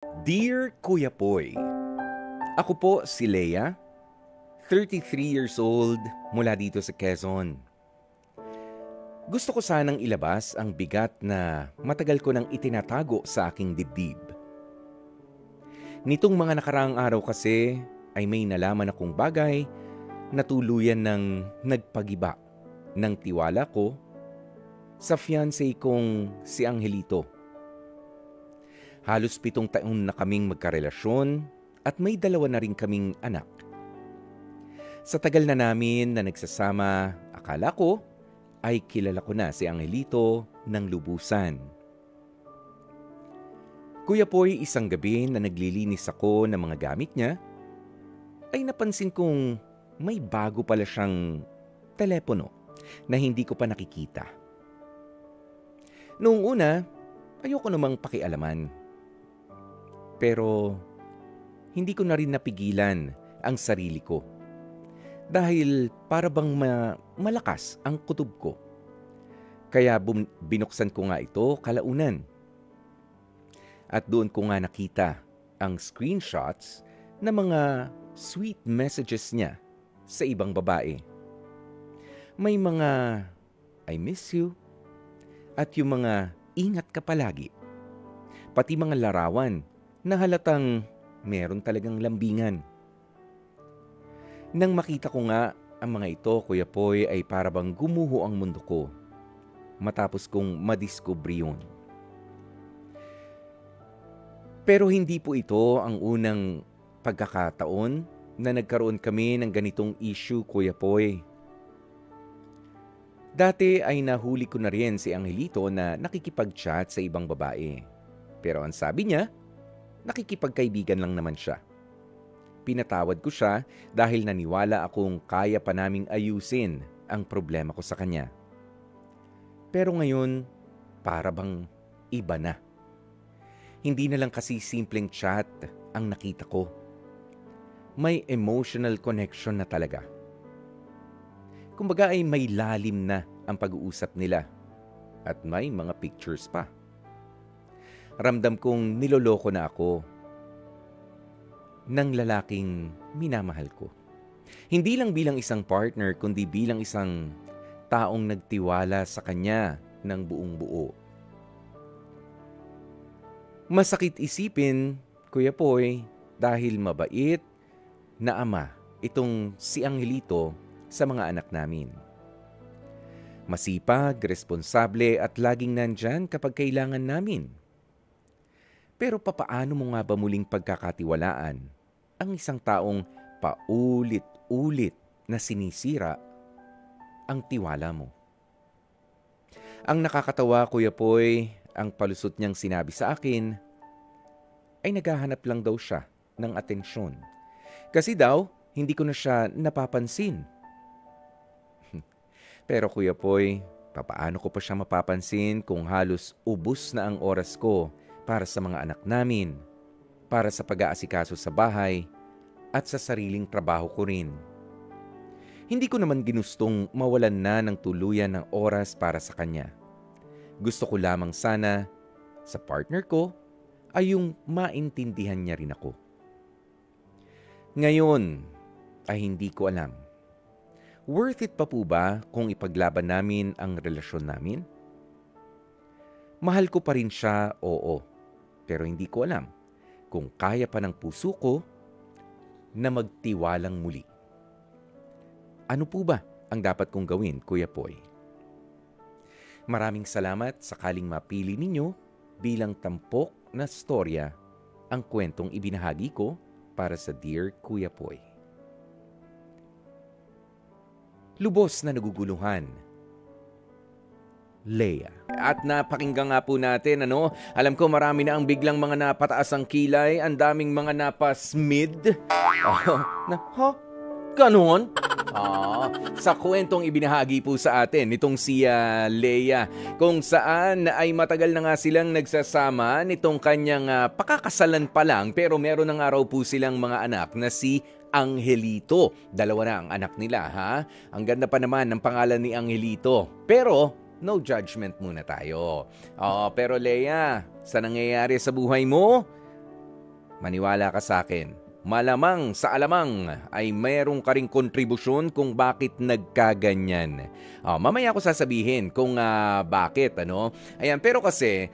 Dear Kuya Poy, ako po si Leia, 33 years old, mula dito sa Quezon. Gusto ko sanang ilabas ang bigat na matagal ko nang itinatago sa aking dibdib. Nitong mga nakaraang araw kasi ay may nalaman akong bagay na tuluyan ng nagpagiba ng tiwala ko sa fiancé kong si Angelito. Halos 7 taon na kaming magkarelasyon at may 2 na rin kaming anak. Sa tagal na namin na nagsasama, akala ko ay kilala ko na si Angelito ng lubusan. Kuya Poy, isang gabi na naglilinis ako ng mga gamit niya, ay napansin kong may bago pala siyang telepono na hindi ko pa nakikita. Noong una, ayoko namang pakialaman. Pero hindi ko na rin napigilan ang sarili ko. Dahil para bang malakas ang kutob ko. Kaya binuksan ko nga ito kalaunan. At doon ko nga nakita ang screenshots ng mga sweet messages niya sa ibang babae. May mga I miss you at yung mga ingat ka palagi. Pati mga larawan na halatang meron talagang lambingan. Nang makita ko nga ang mga ito, Kuya Poy, ay para bang gumuho ang mundo ko matapos kong madiskubre yun. Pero hindi po ito ang unang pagkakataon na nagkaroon kami ng ganitong issue, Kuya Poy. Dati ay nahuli ko na rin si Angelito na nakikipag-chat sa ibang babae. Pero ang sabi niya, nakikipagkaibigan lang naman siya. Pinatawad ko siya dahil naniwala akong kaya pa naming ayusin ang problema ko sa kanya. Pero ngayon, para bang iba na. Hindi na lang kasi simpleng chat ang nakita ko. May emotional connection na talaga. Kumbaga ay may lalim na ang pag-uusap nila at may mga pictures pa. Ramdam kong niloloko na ako ng lalaking minamahal ko. Hindi lang bilang isang partner, kundi bilang isang taong nagtiwala sa kanya ng buong buo. Masakit isipin, Kuya Poy, dahil mabait na ama itong si Angelito sa mga anak namin. Masipag, responsable at laging nandyan kapag kailangan namin. Pero papaano mo nga ba muling pagkakatiwalaan ang isang taong paulit-ulit na sinisira ang tiwala mo? Ang nakakatawa, Kuya Poy, ang palusot niyang sinabi sa akin ay naghahanap lang daw siya ng atensyon. Kasi daw, hindi ko na siya napapansin. Pero Kuya Poy, papaano ko pa siya mapapansin kung halos ubos na ang oras ko para sa mga anak namin, para sa pag-aasikaso sa bahay, at sa sariling trabaho ko rin. Hindi ko naman ginustong mawalan na ng tuluyan ng oras para sa kanya. Gusto ko lamang sana sa partner ko ay yung maintindihan niya rin ako. Ngayon ay hindi ko alam. Worth it pa po ba kung ipaglaban namin ang relasyon namin? Mahal ko pa rin siya, oo. Pero hindi ko alam kung kaya pa ng puso ko na magtiwalang muli. Ano po ba ang dapat kong gawin, Kuya Poy? Maraming salamat sakaling mapili ninyo bilang tampok na storya ang kwentong ibinahagi ko para sa Dear Kuya Poy. Lubos na naguguluhan, Leia. At napakinggan nga po natin, alam ko marami na ang biglang mga napataas ang kilay, ang daming mga napasmid. Ganon? Sa kwentong ibinahagi po sa atin nitong si Leia, kung saan ay matagal na nga silang nagsasama nitong kanyang pakakasalan pa lang, pero meron na nga raw po silang mga anak na si Angelito. 2 na ang anak nila, ha? Ang ganda pa naman ng pangalan ni Angelito. Pero no judgment muna tayo. Pero Leia, sa nangyayari sa buhay mo, Maniwala ka sa akin. Malamang sa alamang ay mayroong ka ring kontribusyon kung bakit nagkaganyan. Mamaya ko sasabihin kung bakit, ano. Ayan, pero kasi,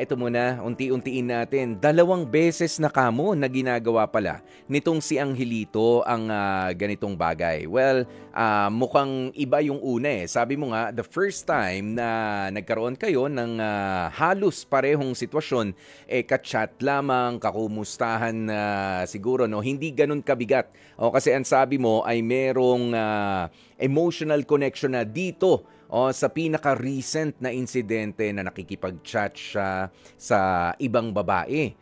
ito muna, unti-untiin natin. 2 beses na kamo na ginagawa pala nitong si Angelito ang ganitong bagay. Well, mukhang iba yung una eh. Sabi mo nga, the first time na nagkaroon kayo ng halos parehong sitwasyon, ka-chat lamang, kakumustahan siguro, no, hindi ganun kabigat. Kasi ang sabi mo ay merong emotional connection na dito sa pinaka-recent na insidente na nakikipag-chat siya sa ibang babae.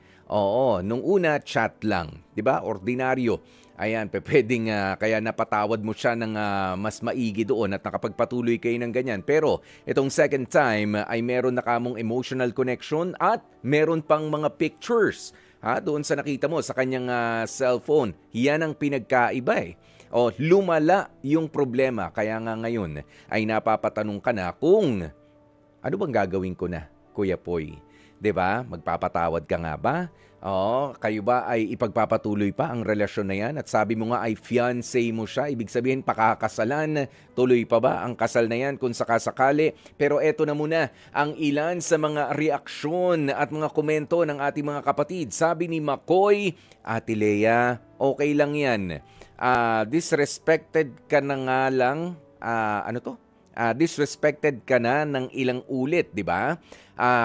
Nung una chat lang, 'di ba? Ordinaryo. Ayan, pwedeng kaya napatawad mo siya ng mas maigi doon at nakapagpatuloy kayo ng ganyan. Pero itong second time ay meron na kamong emotional connection at meron pang mga pictures. Doon sa nakita mo sa kanyang cellphone. Yan ang pinagkaiba eh. Lumala yung problema. Kaya nga ngayon ay napapatanong ka na kung ano bang gagawin ko na, Kuya Poy? 'Di ba? Magpapatawad ka nga ba? Kayo ba ay ipagpapatuloy pa ang relasyon na yan? At sabi mo nga ay fiancé mo siya. Ibig sabihin pakakasalan. Tuloy pa ba ang kasal na yan kung sakasakali? Pero eto na muna ang ilan sa mga reaksyon at mga komento ng ating mga kapatid. Sabi ni Makoy, Ate Lea, okay lang yan. Disrespected ka na nga lang. Disrespected ka na ng ilang ulit, di ba?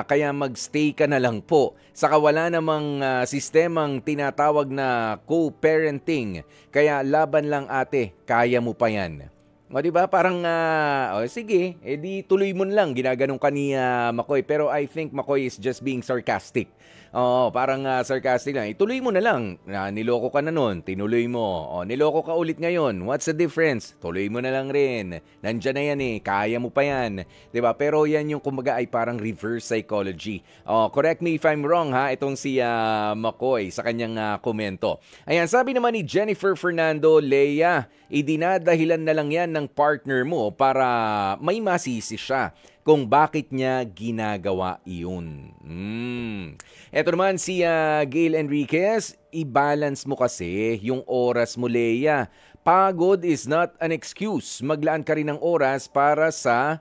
Kaya magstay ka na lang po. Saka wala namang sistemang tinatawag na co-parenting. Kaya laban lang ate, kaya mo pa yan. Di ba? Parang, sige, edi tuloy mo lang. Ginaganon ka ni Makoy. Pero I think Makoy is just being sarcastic. Parang sarcastic lang. Ituloy mo na lang. Niloko ka na nun, tinuloy mo. Niloko ka ulit ngayon. What's the difference? Tuloy mo na lang rin. Nandyan na yan eh. Kaya mo pa yan. 'Di ba? Pero yan yung kumbaga ay parang reverse psychology. Correct me if I'm wrong ha. Itong si Makoy sa kanyang komento. Ayan, sabi naman ni Jennifer Fernando, Leia, idinadahilan na lang yan ng partner mo para may masisi siya kung bakit niya ginagawa iyon. Eto naman si Gail Enriquez, i-balance mo kasi yung oras mo, Leia. Pagod is not an excuse. Maglaan ka rin ng oras para sa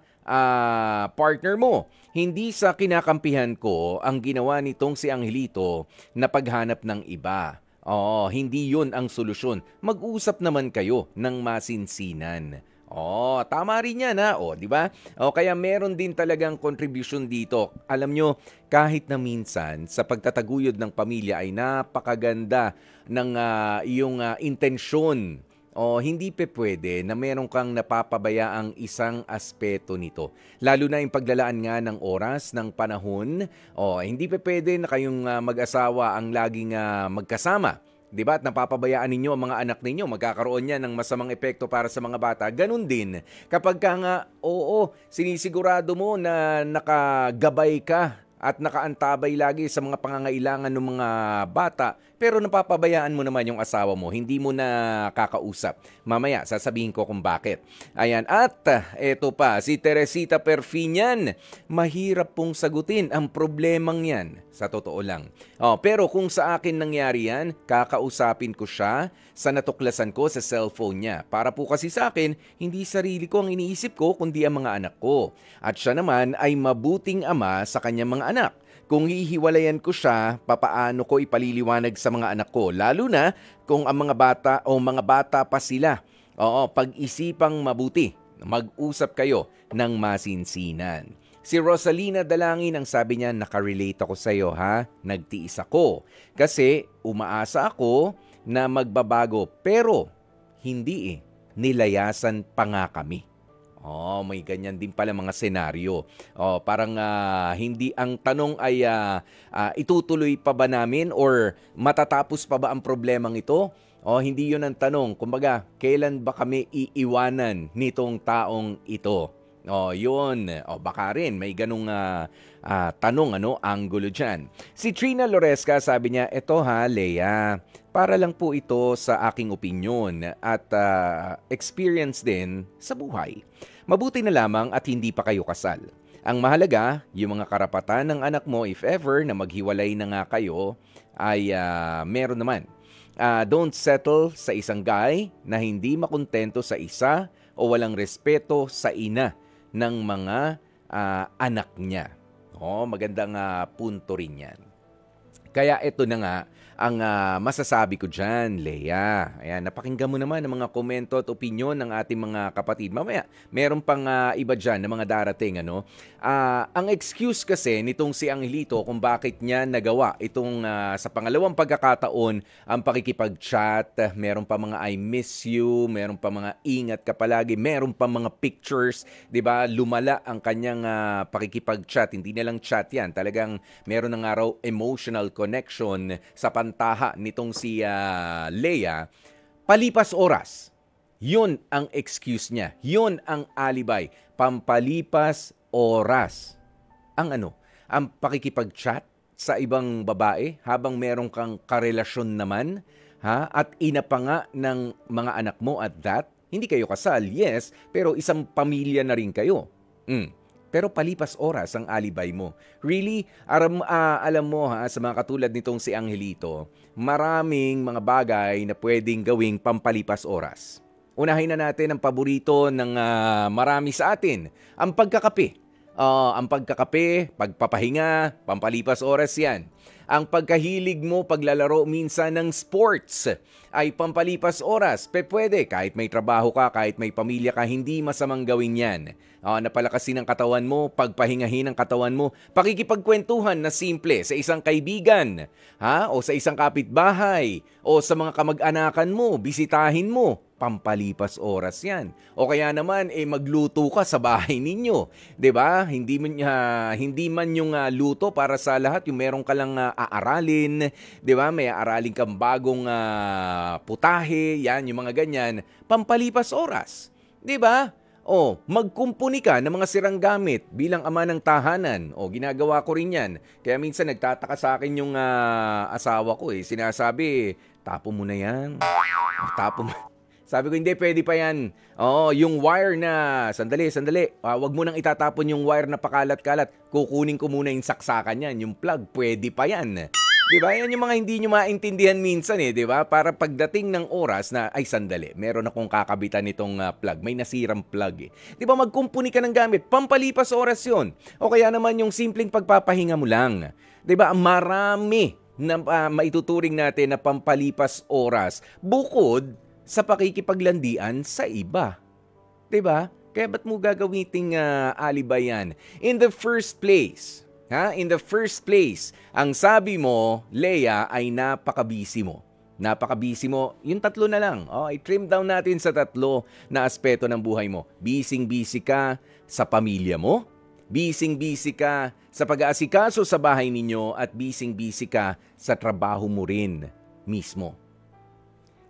partner mo. Hindi sa kinakampihan ko ang ginawa nitong si Angelito na paghanap ng iba. Hindi yun ang solusyon. Mag-usap naman kayo ng masinsinan. Tama rin yan di ba? Kaya meron din talagang contribution dito. Alam nyo, kahit na minsan sa pagtataguyod ng pamilya ay napakaganda ng iyong intensyon. Hindi pwede na meron kang napapabayaang isang aspeto nito. Lalo na yung paglalaan nga ng oras, ng panahon. Hindi pwede na kayong mag-asawa ang laging magkasama. Diba? At napapabayaan ninyo ang mga anak ninyo, magkakaroon yan ng masamang epekto para sa mga bata. Ganun din, kapag ka nga, sinisigurado mo na nakagabay ka at nakaantabay lagi sa mga pangangailangan ng mga bata, pero napapabayaan mo naman yung asawa mo, hindi mo na kakausap. Mamaya, sasabihin ko kung bakit. Ayan, at eto pa, si Teresita Perfinian, mahirap pong sagutin ang problemang yan. Sa totoo lang. Pero kung sa akin nangyari yan, kakausapin ko siya sa natuklasan ko sa cellphone niya. Para po kasi sa akin, hindi sarili ko ang iniisip ko, kundi ang mga anak ko. At siya naman ay mabuting ama sa kanyang mga anak. Kung hihiwalayan ko siya, papaano ko ipaliliwanag sa mga anak ko? Lalo na kung ang mga bata pa sila. Pag-isipang mabuti. Mag-usap kayo ng masinsinan. Si Rosalina Dalangin, ang sabi niya, nakarelate ako sa iyo ha, nagtiis ako. Kasi umaasa ako na magbabago, pero hindi nilayasan pa nga kami. May ganyan din pala mga senaryo. Parang hindi ang tanong ay itutuloy pa ba namin or matatapos pa ba ang problemang ito? Hindi yun ang tanong. Kumbaga, kailan ba kami iiwanan nitong taong ito? Yun. Baka rin may ganung tanong, angulo dyan. Si Trina Loresca, sabi niya, eto ha, Leia, para lang po ito sa aking opinyon at experience din sa buhay. Mabuti na lamang at hindi pa kayo kasal. Ang mahalaga, yung mga karapatan ng anak mo, if ever na maghiwalay na nga kayo, ay meron naman. Don't settle sa isang guy na hindi makontento sa isa o walang respeto sa ina ng mga anak niya. Magandang punto rin yan. Kaya ito na nga ang masasabi ko dyan, Leia. Ayan, napakinggan mo naman ang mga komento at opinyon ng ating mga kapatid. Mamaya, meron pang iba dyan na mga darating. Ang excuse kasi nitong si Angelito kung bakit niya nagawa itong sa pangalawang pagkakataon ang pakikipag-chat, meron pa mga I miss you, meron pa mga ingat ka palagi, meron pa mga pictures, 'di ba? Lumala ang kanyang pakikipag-chat, hindi na lang chat 'yan. Talagang meron na nga raw emotional connection sa pantaha nitong si Leia. Palipas oras. 'Yun ang excuse niya. 'Yun ang alibay. Pampalipas oras. Ang pakikipag-chat sa ibang babae habang meron kang karelasyon naman, at ina pa nga ng mga anak mo at that. Hindi kayo kasal, yes, pero isang pamilya na rin kayo. Pero palipas oras ang alibay mo. Really, alam mo sa mga katulad nitong si Angelito, maraming mga bagay na pwedeng gawing pampalipas oras. Unahin na natin ang paborito ng marami sa atin, ang pagkakape. Ang pagkakape, pagpapahinga, pampalipas oras yan. Ang pagkahilig mo, paglalaro minsan ng sports ay pampalipas oras. Pwede, kahit may trabaho ka, kahit may pamilya ka, hindi masamang gawin yan. Napalakasin ang katawan mo, pagpahingahin ang katawan mo, pakikipagkwentuhan na simple sa isang kaibigan, o sa isang kapitbahay, o sa mga kamag-anakan mo, bisitahin mo. Pampalipas oras yan. O kaya naman, magluto ka sa bahay ninyo. 'Di ba? Hindi man yung luto para sa lahat, yung meron ka lang aaralin. 'Di ba? May aaralin kang bagong putahe, yan, yung mga ganyan. Pampalipas oras. 'Di ba? Magkumpuni ka ng mga sirang gamit bilang ama ng tahanan. Ginagawa ko rin yan. Kaya minsan nagtataka sa akin yung asawa ko. Sinasabi, tapo mo na yan. Tapo mo. Sabi ko, hindi, pwede pa yan. Yung wire na, sandali. Wag mo nang itatapon yung wire na pakalat-kalat. Kukunin ko muna yung saksakan yan. Yung plug, pwede pa yan. Diba? Yan yung mga hindi nyo maintindihan minsan diba? Para pagdating ng oras na, ay sandali, meron akong kakabitan nitong plug. May nasirang plug Diba? Magkumpuni ka ng gamit. Pampalipas oras yun. O kaya naman yung simpleng pagpapahinga mo lang. Diba? Marami na maituturing natin na pampalipas oras. Bukod sa pakikipaglandian sa iba. 'Di ba? Kaya ba't mo gagamiting alibay yan? In the first place, ang sabi mo, Leia, ay napaka-busy mo. Napaka-busy mo. Yung tatlo na lang. I-trim down natin sa tatlo na aspeto ng buhay mo. Busy ka sa pamilya mo. Busy ka sa pag-aasikaso sa bahay ninyo. At busy ka sa trabaho mo rin mismo.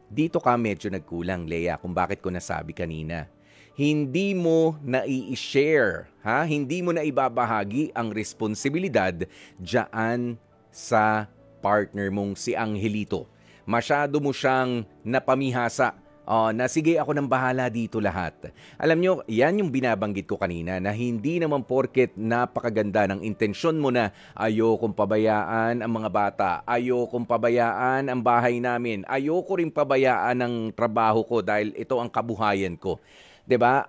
Dito ka medyo nagkulang, Leia, kung bakit ko nasabi kanina. Hindi mo na i-share, hindi mo na ibabahagi ang responsibilidad diyan sa partner mong si Angelito. Masyado mo siyang napamihasa. Na sige, ako nang bahala dito lahat. Alam nyo, yan yung binabanggit ko kanina na hindi naman porket napakaganda ng intensyon mo na ayokong pabayaan ang mga bata, ayokong pabayaan ang bahay namin, ayoko rin pabayaan ang trabaho ko dahil ito ang kabuhayan ko. 'Di ba?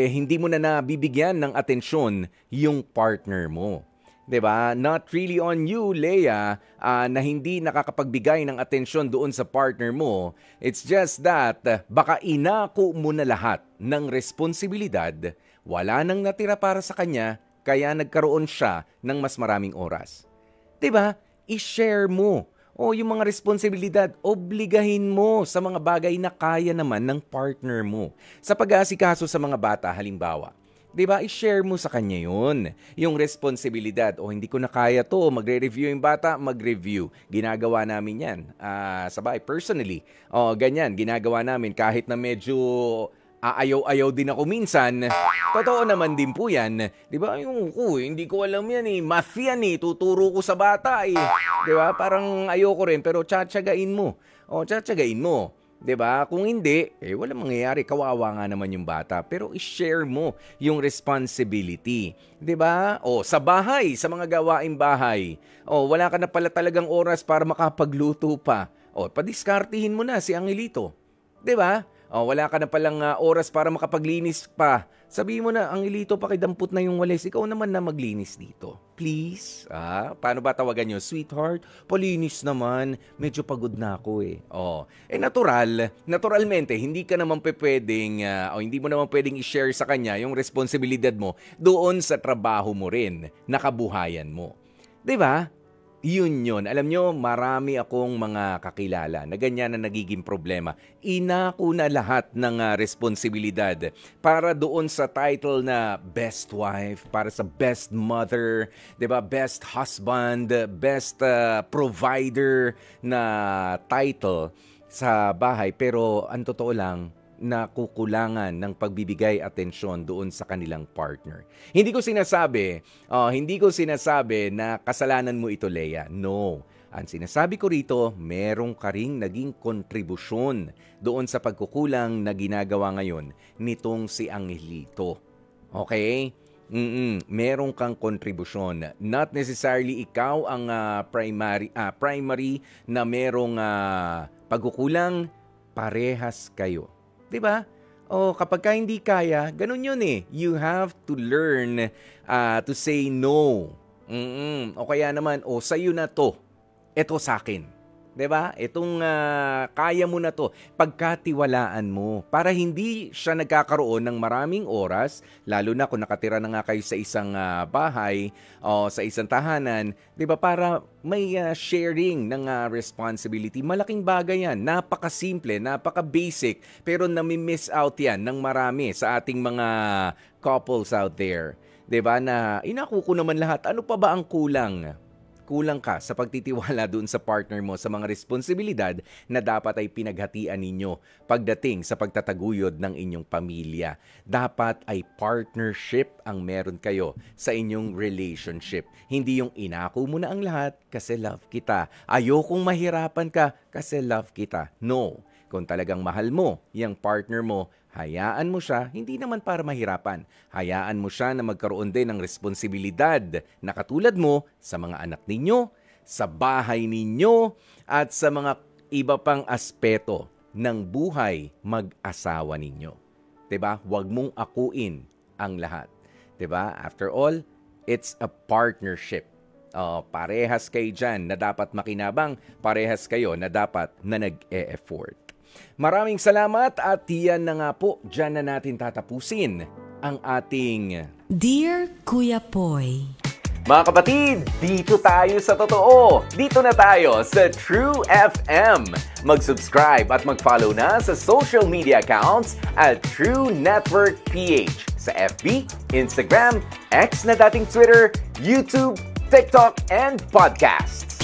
Hindi mo na nabibigyan ng atensyon yung partner mo. 'Di ba? Not really on you, Leia, na hindi nakakapagbigay ng atensyon doon sa partner mo. It's just that baka inako mo na lahat ng responsibilidad, wala nang natira para sa kanya, kaya nagkaroon siya ng mas maraming oras. 'Di ba? I-share mo. Yung mga responsibilidad, obligahin mo sa mga bagay na kaya naman ng partner mo. Sa pag-aasikaso sa mga bata, halimbawa, 'di ba? I-share mo sa kanya 'yun, yung responsibilidad. Hindi ko na kaya 'to, magre-review yung bata, mag-review. Ginagawa namin 'yan. Sa bahay personally. Ganyan, ginagawa namin kahit na medyo aayaw-ayaw din ako minsan. Totoo naman din po 'yan. 'Di ba? Hindi ko alam 'yan math yan tuturo ko sa bata 'Di ba? Parang ayoko rin pero tsatsagain mo. Tsatsagain mo. 'Di ba? Kung hindi, walang mangyayari. Kawawa nga naman yung bata. Pero i-share mo yung responsibility. 'Di ba? Sa bahay, sa mga gawaing bahay. Wala ka na pala talagang oras para makapagluto pa. Padiskartihin mo na si Angelito. 'Di ba? Wala ka na palang oras para makapaglinis pa. Sabihin mo na, Angelito, pakidampot na yung walis. Ikaw naman na maglinis dito. Please? Paano ba tawagan nyo? Sweetheart, palinis naman. Medyo pagod na ako naturalmente, hindi ka naman pwedeng, hindi mo naman pwedeng i-share sa kanya yung responsibilidad mo doon sa trabaho mo rin, nakabuhayan mo. 'Di ba? Yun. Alam nyo, marami akong mga kakilala na ganyan na nagiging problema. Inako na lahat ng responsibilidad para doon sa title na best wife, para sa best mother, 'di ba? Best husband, best provider na title sa bahay. Pero ang totoo lang, nakukulangan ng pagbibigay atensyon doon sa kanilang partner. Hindi ko sinasabi na kasalanan mo ito, Leia. No. Ang sinasabi ko rito, merong ka ring naging kontribusyon doon sa pagkukulang na ginagawa ngayon nitong si Angelito. Okay? Meron kang kontribusyon. Not necessarily ikaw ang primary na merong pagkukulang, parehas kayo. 'Di ba? Kapag hindi kaya, ganun yun You have to learn to say no. O kaya naman, sa'yo na to. Ito sa akin. 'Di ba? Itong kaya mo na to. Pagkatiwalaan mo para hindi siya nagkakaroon ng maraming oras, lalo na kung nakatira na nga kayo sa isang bahay o sa isang tahanan, 'di ba? Para may sharing ng responsibility. Malaking bagay yan. Napakasimple, napaka-basic, pero nami-miss out yan ng marami sa ating mga couples out there. 'Di ba? Na inako ko naman lahat. Ano pa ba ang kulang? Kulang ka sa pagtitiwala doon sa partner mo sa mga responsibilidad na dapat ay pinaghatian ninyo pagdating sa pagtataguyod ng inyong pamilya. Dapat ay partnership ang meron kayo sa inyong relationship. Hindi yung inako mo na ang lahat kasi love kita. Ayokong mahirapan ka kasi love kita. No. Kung talagang mahal mo yung partner mo, hayaan mo siya, hindi naman para mahirapan. Hayaan mo siya na magkaroon din ng responsibilidad na katulad mo sa mga anak ninyo, sa bahay ninyo, at sa mga iba pang aspeto ng buhay mag-asawa ninyo. 'Di ba? Huwag mong akuin ang lahat. 'Di ba? After all, it's a partnership. Parehas kayo dyan na dapat makinabang, parehas kayo na dapat na nag-e-effort. Maraming salamat at yan na nga po, dyan na natin tatapusin ang ating Dear Kuya Poy. Mga kapatid, dito tayo sa totoo. Dito na tayo sa True FM. Mag-subscribe at mag-follow na sa social media accounts at True Network PH sa FB, Instagram, X na dating Twitter, YouTube, TikTok, and podcasts.